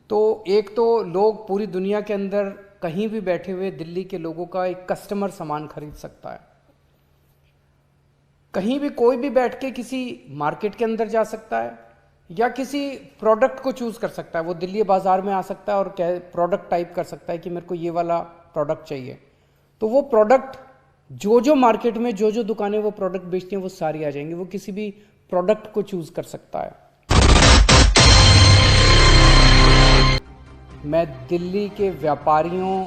तो एक तो लोग पूरी दुनिया के अंदर कहीं भी बैठे हुए दिल्ली के लोगों का एक कस्टमर सामान खरीद सकता है। कहीं भी कोई भी बैठ के किसी मार्केट के अंदर जा सकता है या किसी प्रोडक्ट को चूज कर सकता है। वो दिल्ली बाजार में आ सकता है और प्रोडक्ट टाइप कर सकता है कि मेरे को ये वाला प्रोडक्ट चाहिए, तो वो प्रोडक्ट जो मार्केट में जो दुकानें वो प्रोडक्ट बेचती हैं वो सारी आ जाएंगी। वो किसी भी प्रोडक्ट को चूज कर सकता है। मैं दिल्ली के व्यापारियों,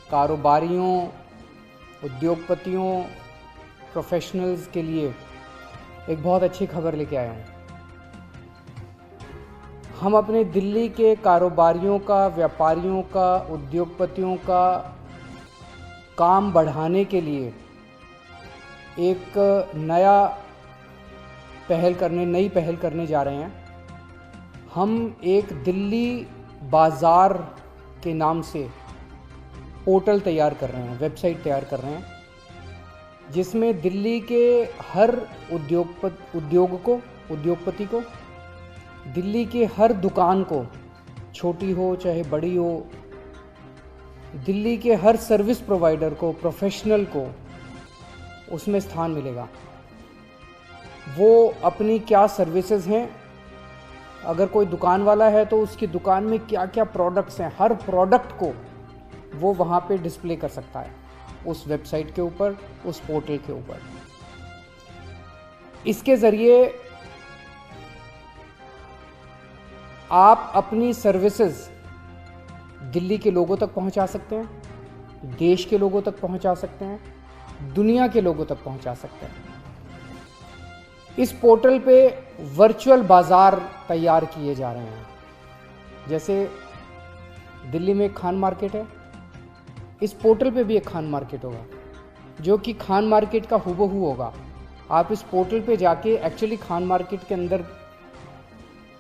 कारोबारियों, उद्योगपतियों, प्रोफेशनल्स के लिए एक बहुत अच्छी खबर लेके आया हूँ। हम अपने दिल्ली के कारोबारियों का, व्यापारियों का, उद्योगपतियों का काम बढ़ाने के लिए एक नई पहल करने जा रहे हैं। हम एक दिल्ली बाज़ार के नाम से पोर्टल तैयार कर रहे हैं, वेबसाइट तैयार कर रहे हैं, जिसमें दिल्ली के हर उद्योगपति को, दिल्ली के हर दुकान को, छोटी हो चाहे बड़ी हो, दिल्ली के हर सर्विस प्रोवाइडर को, प्रोफेशनल को उसमें स्थान मिलेगा। वो अपनी क्या सर्विसेज हैं, अगर कोई दुकान वाला है तो उसकी दुकान में क्या क्या प्रोडक्ट्स हैं, हर प्रोडक्ट को वो वहाँ पे डिस्प्ले कर सकता है, उस वेबसाइट के ऊपर, उस पोर्टल के ऊपर। इसके ज़रिए आप अपनी सर्विसेज दिल्ली के लोगों तक पहुंचा सकते हैं, देश के लोगों तक पहुंचा सकते हैं, दुनिया के लोगों तक पहुंचा सकते हैं। इस पोर्टल पे वर्चुअल बाजार तैयार किए जा रहे हैं। जैसे दिल्ली में एक खान मार्केट है, इस पोर्टल पे भी एक खान मार्केट होगा, जो कि खान मार्केट का हूबहू होगा। आप इस पोर्टल पे जाके एक्चुअली खान मार्केट के अंदर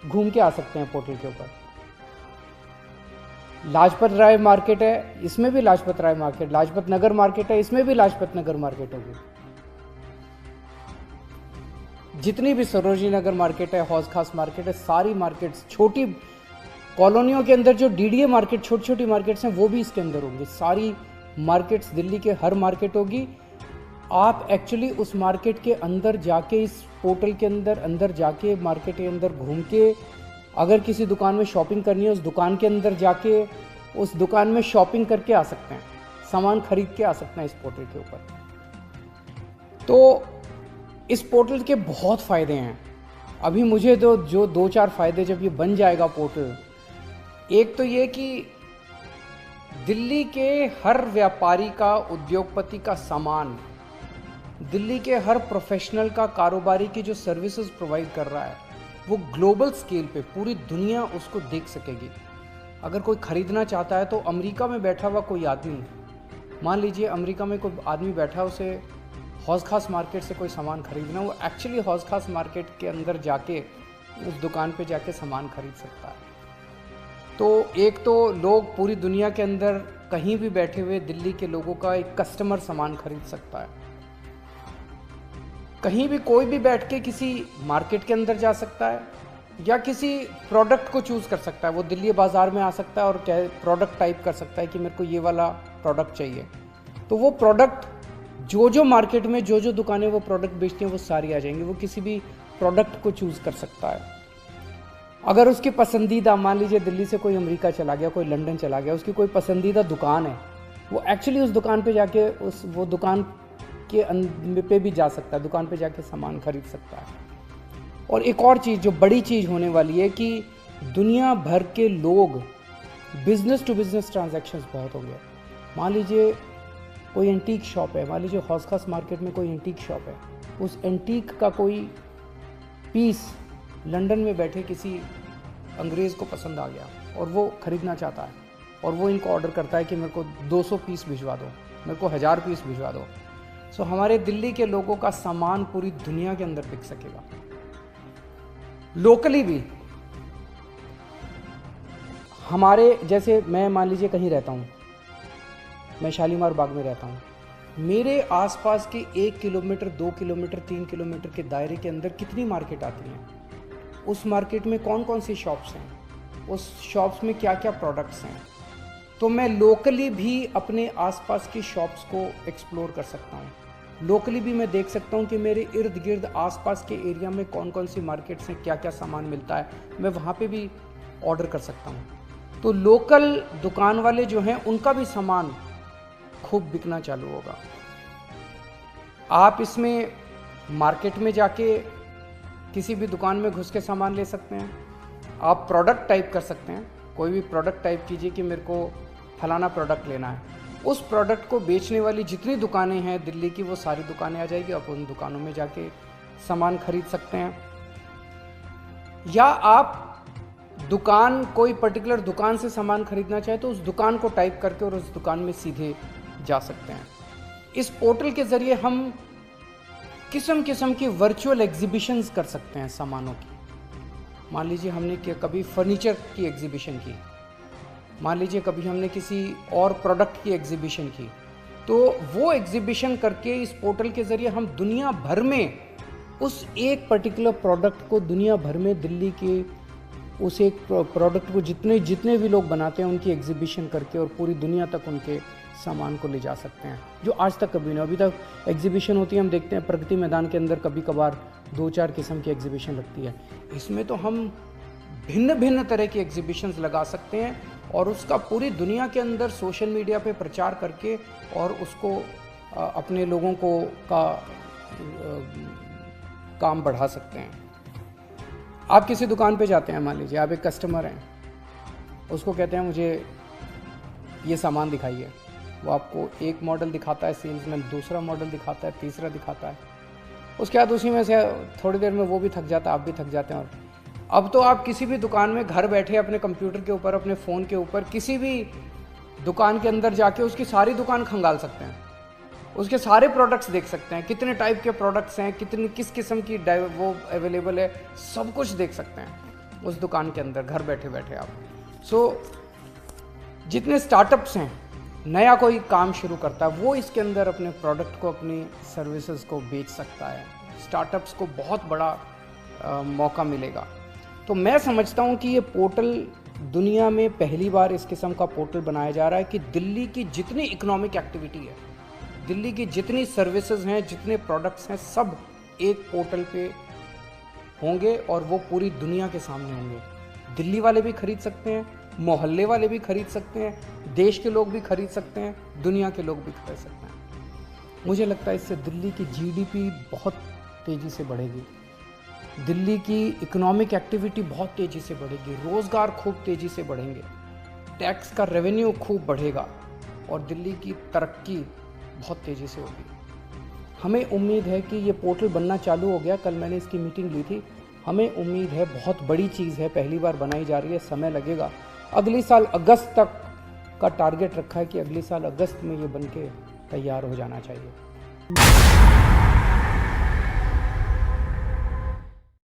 घूम के आ सकते हैं। पोर्टल के ऊपर लाजपत राय मार्केट है, इसमें भी लाजपत राय मार्केट, लाजपत नगर मार्केट है, इसमें भी लाजपत नगर मार्केट होगी। जितनी भी सरोजनी नगर मार्केट है, हौज खास मार्केट है, सारी मार्केट्स, छोटी कॉलोनियों के अंदर जो डीडीए मार्केट, छोटी छोटी मार्केट्स हैं, वो भी इसके अंदर होंगी। सारी मार्केट्स, दिल्ली के हर मार्केट होगी। आप एक्चुअली उस मार्केट के अंदर जाके, इस पोर्टल के अंदर जाके, मार्केट के अंदर घूम के, अगर किसी दुकान में शॉपिंग करनी है, उस दुकान के अंदर जाके उस दुकान में शॉपिंग करके आ सकते हैं, सामान खरीद के आ सकते हैं इस पोर्टल के ऊपर। तो इस पोर्टल के बहुत फ़ायदे हैं। अभी मुझे जो 2-4 फ़ायदे, जब ये बन जाएगा पोर्टल, एक तो ये कि दिल्ली के हर व्यापारी का, उद्योगपति का सामान, दिल्ली के हर प्रोफेशनल का, कारोबारी की जो सर्विसेज प्रोवाइड कर रहा है, वो ग्लोबल स्केल पे पूरी दुनिया उसको देख सकेगी। अगर कोई ख़रीदना चाहता है तो अमेरिका में बैठा हुआ कोई आदमी, मान लीजिए अमेरिका में कोई आदमी बैठा है, उसे हौज खास मार्केट से कोई सामान खरीदना, वो एक्चुअली हौज खास मार्केट के अंदर जाके उस दुकान पे जाके सामान खरीद सकता है। तो एक तो लोग पूरी दुनिया के अंदर कहीं भी बैठे हुए दिल्ली के लोगों का एक कस्टमर सामान खरीद सकता है। कहीं भी कोई भी बैठ के किसी मार्केट के अंदर जा सकता है या किसी प्रोडक्ट को चूज कर सकता है। वो दिल्ली बाजार में आ सकता है और प्रोडक्ट टाइप कर सकता है कि मेरे को ये वाला प्रोडक्ट चाहिए, तो वो प्रोडक्ट जो मार्केट में जो दुकानें वो प्रोडक्ट बेचती हैं वो सारी आ जाएंगी। वो किसी भी प्रोडक्ट को चूज कर सकता है। अगर उसकी पसंदीदा, मान लीजिए दिल्ली से कोई अमेरिका चला गया, कोई लंदन चला गया, उसकी कोई पसंदीदा दुकान है, वो एक्चुअली उस दुकान पे जाके वो दुकान के पे भी जा सकता है, दुकान पे जाके सामान खरीद सकता है। और एक और चीज़, जो बड़ी चीज़ होने वाली है, कि दुनिया भर के लोग, बिजनेस टू बिजनेस ट्रांजैक्शंस बहुत होंगे। मान लीजिए कोई एंटीक शॉप है, मान लीजिए हौज खास मार्केट में कोई एंटीक शॉप है, उस एंटीक का कोई पीस लंदन में बैठे किसी अंग्रेज़ को पसंद आ गया और वो ख़रीदना चाहता है, और वो इनको ऑर्डर करता है कि मेरे को 200 पीस भिजवा दो, मेरे को 1000 पीस भिजवा दो। सो हमारे दिल्ली के लोगों का सामान पूरी दुनिया के अंदर बिक सकेगा, लोकली भी। हमारे जैसे, मैं मान लीजिए कहीं रहता हूँ, मैं शालीमार बाग में रहता हूँ, मेरे आसपास के 1 किलोमीटर, 2 किलोमीटर, 3 किलोमीटर के दायरे के अंदर कितनी मार्केट आती हैं, उस मार्केट में कौन कौन सी शॉप्स हैं, उस शॉप्स में क्या क्या प्रोडक्ट्स हैं। तो मैं लोकली भी अपने आसपास की शॉप्स को एक्सप्लोर कर सकता हूँ। लोकली भी मैं देख सकता हूँ कि मेरे इर्द गिर्द आसपास के एरिया में कौन कौन सी मार्केट्स हैं, क्या क्या सामान मिलता है, मैं वहाँ पे भी ऑर्डर कर सकता हूँ। तो लोकल दुकान वाले जो हैं उनका भी सामान खूब बिकना चालू होगा। आप इसमें मार्केट में जाके किसी भी दुकान में घुस के सामान ले सकते हैं। आप प्रोडक्ट टाइप कर सकते हैं, कोई भी प्रोडक्ट टाइप कीजिए कि मेरे को फलाना प्रोडक्ट लेना है। उस प्रोडक्ट को बेचने वाली जितनी दुकानें हैं दिल्ली की, वो सारी दुकानें आ जाएगी। आप उन दुकानों में जाके सामान खरीद सकते हैं। या आप दुकान, कोई पर्टिकुलर दुकान से सामान खरीदना चाहे तो उस दुकान को टाइप करके और उस दुकान में सीधे जा सकते हैं। इस पोर्टल के ज़रिए हम किस्म किस्म की वर्चुअल एग्जीबिशंस कर सकते हैं सामानों की। मान लीजिए हमने कभी फर्नीचर की एग्जीबिशन की, मान लीजिए कभी हमने किसी और प्रोडक्ट की एग्जीबिशन की, तो वो एग्जीबिशन करके इस पोर्टल के ज़रिए हम दुनिया भर में उस एक पर्टिकुलर प्रोडक्ट को, दुनिया भर में दिल्ली के उस एक प्रोडक्ट को जितने भी लोग बनाते हैं उनकी एग्जीबिशन करके और पूरी दुनिया तक उनके सामान को ले जा सकते हैं, जो आज तक कभी नहीं। अभी तक एग्जीबिशन होती है, हम देखते हैं प्रगति मैदान के अंदर कभी कभार 2-4 किस्म की एग्जीबिशन लगती है। इसमें तो हम भिन्न भिन्न तरह की एग्जीबिशंस लगा सकते हैं और उसका पूरी दुनिया के अंदर सोशल मीडिया पे प्रचार करके और उसको अपने लोगों को काम बढ़ा सकते हैं। आप किसी दुकान पे जाते हैं, मान लीजिए आप एक कस्टमर हैं, उसको कहते हैं मुझे ये सामान दिखाइए। वो आपको एक मॉडल दिखाता है सेल्समैन, दूसरा मॉडल दिखाता है, तीसरा दिखाता है। उसके बाद उसी में से थोड़ी देर में वो भी थक जाता है, आप भी थक जाते हैं। और अब तो आप किसी भी दुकान में घर बैठे अपने कंप्यूटर के ऊपर, अपने फ़ोन के ऊपर किसी भी दुकान के अंदर जाके उसकी सारी दुकान खंगाल सकते हैं, उसके सारे प्रोडक्ट्स देख सकते हैं, कितने टाइप के प्रोडक्ट्स हैं, किस किस्म की वो अवेलेबल है, सब कुछ देख सकते हैं उस दुकान के अंदर घर बैठे बैठे आप। जितने स्टार्टअप्स हैं, नया कोई काम शुरू करता है, वो इसके अंदर अपने प्रोडक्ट को, अपनी सर्विसेज को बेच सकता है। स्टार्टअप्स को बहुत बड़ा मौका मिलेगा। तो मैं समझता हूँ कि ये पोर्टल दुनिया में पहली बार इस किस्म का पोर्टल बनाया जा रहा है कि दिल्ली की जितनी इकोनॉमिक एक्टिविटी है, दिल्ली की जितनी सर्विसेज हैं, जितने प्रोडक्ट्स हैं, सब एक पोर्टल पे होंगे और वो पूरी दुनिया के सामने होंगे। दिल्ली वाले भी खरीद सकते हैं, मोहल्ले वाले भी खरीद सकते हैं, देश के लोग भी खरीद सकते हैं, दुनिया के लोग भी खरीद सकते हैं। मुझे लगता है इससे दिल्ली की जीडीपी बहुत तेज़ी से बढ़ेगी, दिल्ली की इकोनॉमिक एक्टिविटी बहुत तेज़ी से बढ़ेगी, रोज़गार खूब तेज़ी से बढ़ेंगे, टैक्स का रेवेन्यू खूब बढ़ेगा और दिल्ली की तरक्की बहुत तेज़ी से होगी। हमें उम्मीद है कि ये पोर्टल बनना चालू हो गया, कल मैंने इसकी मीटिंग ली थी। हमें उम्मीद है, बहुत बड़ी चीज़ है, पहली बार बनाई जा रही है, समय लगेगा। अगले साल अगस्त तक का टारगेट रखा है कि अगले साल अगस्त में ये बन के तैयार हो जाना चाहिए।